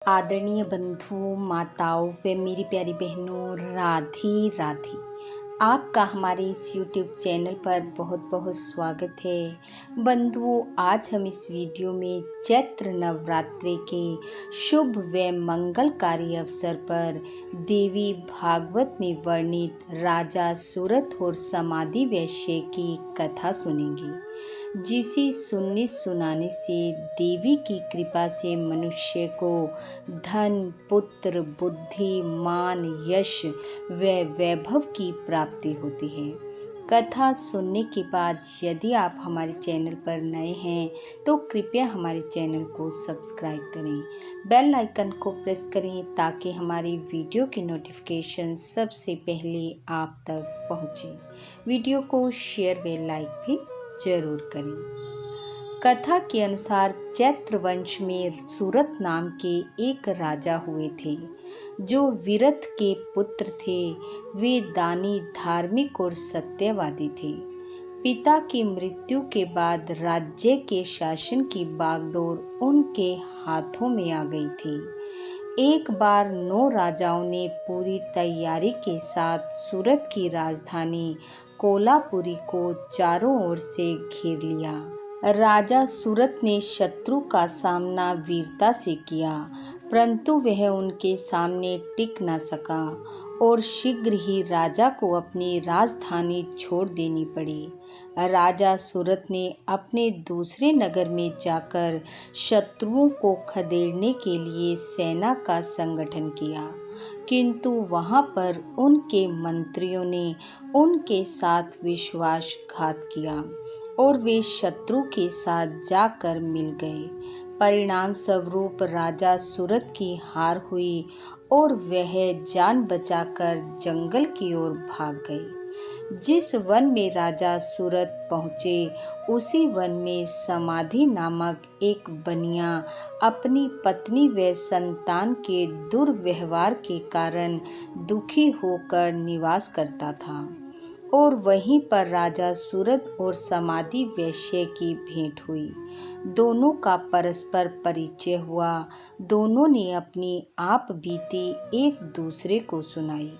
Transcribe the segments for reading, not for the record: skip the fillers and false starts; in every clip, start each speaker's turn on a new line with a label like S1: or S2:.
S1: आदरणीय बंधु माताओं व मेरी प्यारी बहनों, राधे राधे। आपका हमारे इस YouTube चैनल पर बहुत बहुत स्वागत है। बंधुओं, आज हम इस वीडियो में चैत्र नवरात्रि के शुभ व मंगलकारी अवसर पर देवी भागवत में वर्णित राजा सूरत और समाधि वैश्य की कथा सुनेंगे, जिसे सुनने सुनाने से देवी की कृपा से मनुष्य को धन, पुत्र, बुद्धि, मान, यश व वैभव की प्राप्ति होती है। कथा सुनने के बाद यदि आप हमारे चैनल पर नए हैं तो कृपया हमारे चैनल को सब्सक्राइब करें, बेल आइकन को प्रेस करें ताकि हमारी वीडियो की नोटिफिकेशन सबसे पहले आप तक पहुंचे। वीडियो को शेयर व लाइक भी जरूर करें। कथा के अनुसार चैत्र वंश में सूरत नाम के एक राजा हुए थे, जो विरत के पुत्र थे। वे दानी, धार्मिक और सत्यवादी थे। पिता की मृत्यु के बाद राज्य के शासन की बागडोर उनके हाथों में आ गई थी। एक बार 9 राजाओं ने पूरी तैयारी के साथ सूरत की राजधानी कोलापुरी को चारों ओर से घेर लिया। राजा सूरत ने शत्रु का सामना वीरता से किया, परंतु वह उनके सामने टिक न सका और शीघ्र ही राजा को अपनी राजधानी छोड़ देनी पड़ी। राजा सूरत ने अपने दूसरे नगर में जाकर शत्रुओं को खदेड़ने के लिए सेना का संगठन किया, किंतु वहां पर उनके मंत्रियों ने उनके साथ विश्वासघात किया और वे शत्रु के साथ जाकर मिल गए। परिणाम स्वरूप राजा सूरत की हार हुई और वह जान बचाकर जंगल की ओर भाग गए। जिस वन में राजा सूरत पहुंचे, उसी वन में समाधि नामक एक बनिया अपनी पत्नी व संतान के दुर्व्यवहार के कारण दुखी होकर निवास करता था और वहीं पर राजा सूरत और समाधि वैश्य की भेंट हुई। दोनों का परस्पर परिचय हुआ। दोनों ने अपनी आप बीती एक दूसरे को सुनाई।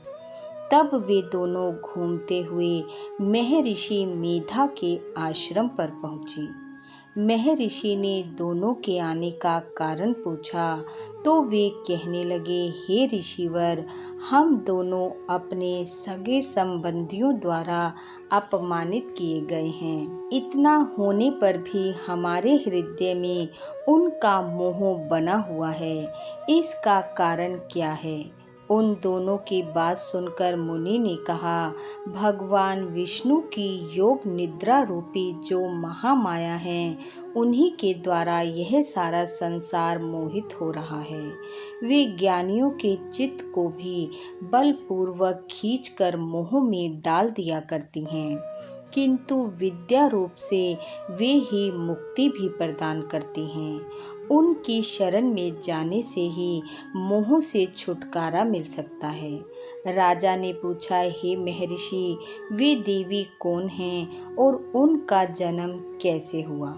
S1: तब वे दोनों घूमते हुए महर्षि मेधा के आश्रम पर पहुंचे। महर्षि ने दोनों के आने का कारण पूछा तो वे कहने लगे, हे ऋषिवर, हम दोनों अपने सगे संबंधियों द्वारा अपमानित किए गए हैं। इतना होने पर भी हमारे हृदय में उनका मोह बना हुआ है। इसका कारण क्या है? उन दोनों की बात सुनकर मुनि ने कहा, भगवान विष्णु की योग निद्रा रूपी जो महामाया है, उन्हीं के द्वारा यह सारा संसार मोहित हो रहा है। वे ज्ञानियों के चित्त को भी बलपूर्वक खींचकर मोह में डाल दिया करती हैं, किंतु विद्या रूप से वे ही मुक्ति भी प्रदान करती हैं। उनकी शरण में जाने से ही मोह से छुटकारा मिल सकता है। राजा ने पूछा, हे महर्षि, वे देवी कौन हैं और उनका जन्म कैसे हुआ?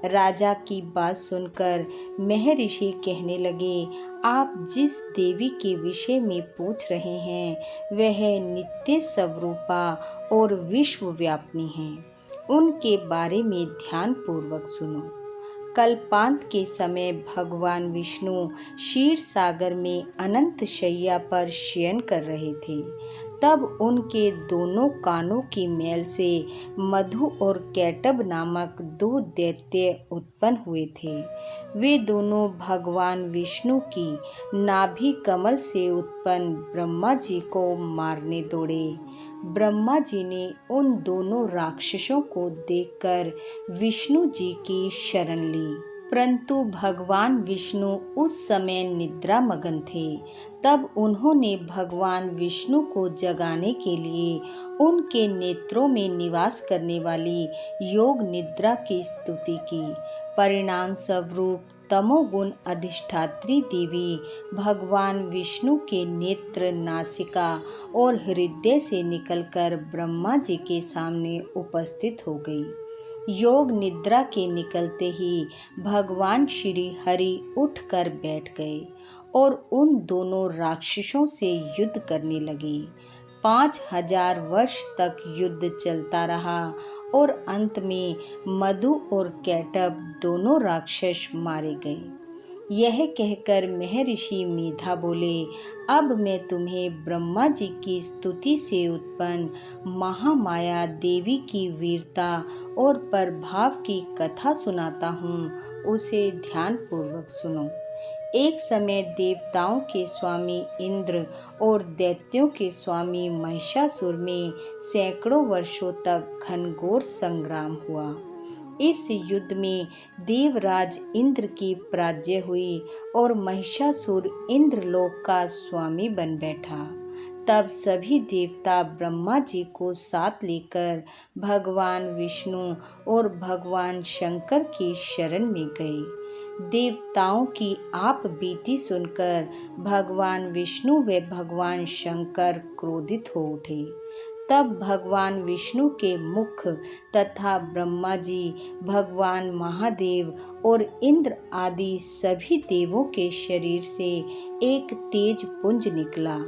S1: राजा की बात सुनकर महर्षि कहने लगे, आप जिस देवी के विषय में पूछ रहे हैं, वह नित्य स्वरूपा और विश्वव्यापिनी है। उनके बारे में ध्यान पूर्वक सुनो। कल्पांत के समय भगवान विष्णु क्षीर सागर में अनंत शैया पर शयन कर रहे थे। तब उनके दोनों कानों की मैल से मधु और कैटब नामक 2 दैत्य उत्पन्न हुए थे। वे दोनों भगवान विष्णु की नाभि कमल से उत्पन्न ब्रह्मा जी को मारने दौड़े। ब्रह्मा जी ने उन दोनों राक्षसों को देखकर विष्णु जी की शरण ली, परंतु भगवान विष्णु उस समय निद्रा मगन थे। तब उन्होंने भगवान विष्णु को जगाने के लिए उनके नेत्रों में निवास करने वाली योग निद्रा की स्तुति की। परिणाम स्वरूप तमोगुण अधिष्ठात्री देवी भगवान विष्णु के नेत्र, नासिका और हृदय से निकलकर ब्रह्मा जी के सामने उपस्थित हो गई। योग निद्रा के निकलते ही भगवान श्री हरि उठकर बैठ गए और उन दोनों राक्षसों से युद्ध करने लगे। 5000 वर्ष तक युद्ध चलता रहा और अंत में मधु और कैटभ दोनों राक्षस मारे गए। यह कहकर महर्षि मेधा बोले, अब मैं तुम्हें ब्रह्मा जी की स्तुति से उत्पन्न महामाया देवी की वीरता और प्रभाव की कथा सुनाता हूँ, उसे ध्यान पूर्वक सुनो। एक समय देवताओं के स्वामी इंद्र और दैत्यों के स्वामी महिषासुर में सैकड़ों वर्षों तक घनघोर संग्राम हुआ। इस युद्ध में देवराज इंद्र की पराजय हुई और महिषासुर इंद्रलोक का स्वामी बन बैठा। तब सभी देवता ब्रह्मा जी को साथ लेकर भगवान विष्णु और भगवान शंकर की शरण में गए। देवताओं की आप बीती सुनकर भगवान विष्णु व भगवान शंकर क्रोधित हो उठे। तब भगवान विष्णु के मुख तथा ब्रह्मा जी, भगवान महादेव और इंद्र आदि सभी देवों के शरीर से एक तेज पुंज निकला,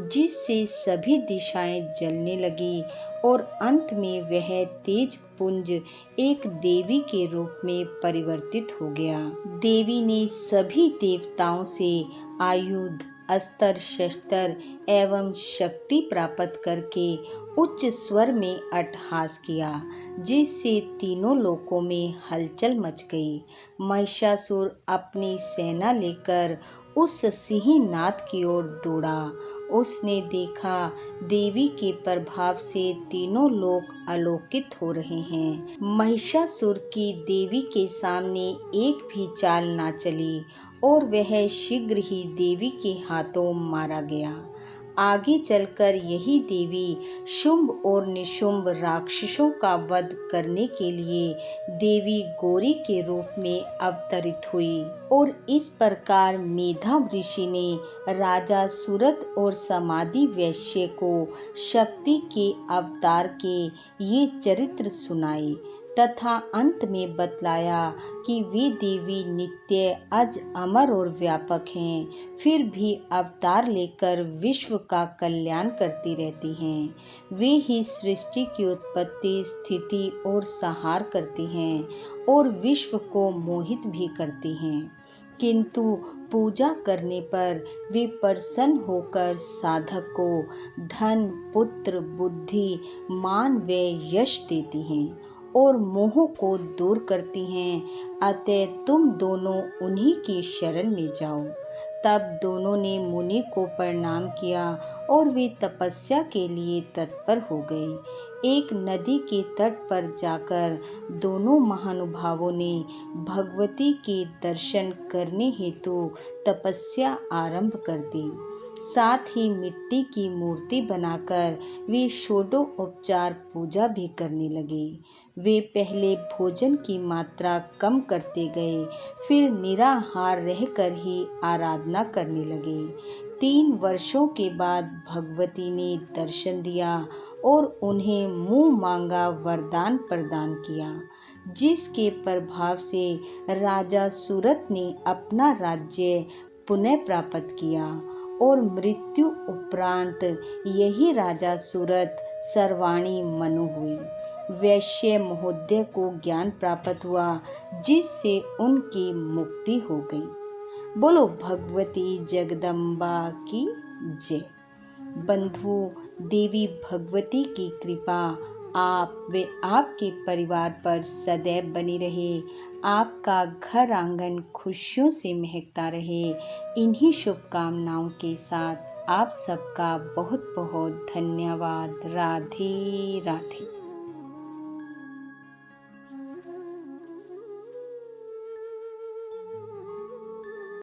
S1: जिससे सभी दिशाएं जलने लगी और अंत में वह तेज पुंज एक देवी के रूप में परिवर्तित हो गया। देवी ने सभी देवताओं से आयुध, अस्त्र शस्त्र एवं शक्ति प्राप्त करके उच्च स्वर में अट्टहास किया, जिससे तीनों लोकों में हलचल मच गई। महिषासुर अपनी सेना लेकर उस सिंहनाद की ओर दौड़ा। उसने देखा देवी के प्रभाव से तीनों लोक आलोकित हो रहे हैं। महिषासुर की देवी के सामने एक भी चाल ना चली और वह शीघ्र ही देवी के हाथों मारा गया। आगे चलकर यही देवी शुंभ और निशुंभ राक्षसों का वध करने के लिए देवी गौरी के रूप में अवतरित हुई और इस प्रकार मेधा ऋषि ने राजा सूरत और समाधि वैश्य को शक्ति के अवतार के ये चरित्र सुनाए तथा अंत में बतलाया कि वे देवी नित्य अज अमर और व्यापक हैं, फिर भी अवतार लेकर विश्व का कल्याण करती रहती हैं। वे ही सृष्टि की उत्पत्ति, स्थिति और संहार करती हैं और विश्व को मोहित भी करती हैं, किंतु पूजा करने पर वे प्रसन्न होकर साधक को धन, पुत्र, बुद्धि, मान व यश देती हैं और मोह को दूर करती हैं। अतः तुम दोनों उन्हीं की शरण में जाओ। तब दोनों ने मुनि को प्रणाम किया और वे तपस्या के लिए तत्पर हो गए। एक नदी के तट पर जाकर दोनों महानुभावों ने भगवती के दर्शन करने हेतु तपस्या आरंभ कर दी। साथ ही मिट्टी की मूर्ति बनाकर वे षोडशोपचार पूजा भी करने लगे। वे पहले भोजन की मात्रा कम करते गए, फिर निराहार रहकर ही आराधना करने लगे। 3 वर्षों के बाद भगवती ने दर्शन दिया और उन्हें मुंह मांगा वरदान प्रदान किया, जिसके प्रभाव से राजा सूरत ने अपना राज्य पुनः प्राप्त किया और मृत्यु उपरांत यही राजा सूरत सर्वाणी मनु हुई। वैश्य महोदय को ज्ञान प्राप्त हुआ, जिससे उनकी मुक्ति हो गई। बोलो भगवती जगदम्बा की जय। बंधु, देवी भगवती की कृपा आप व आपके परिवार पर सदैव बनी रहे। आपका घर आंगन खुशियों से महकता रहे। इन्हीं शुभकामनाओं के साथ आप सबका बहुत बहुत धन्यवाद। राधे राधे।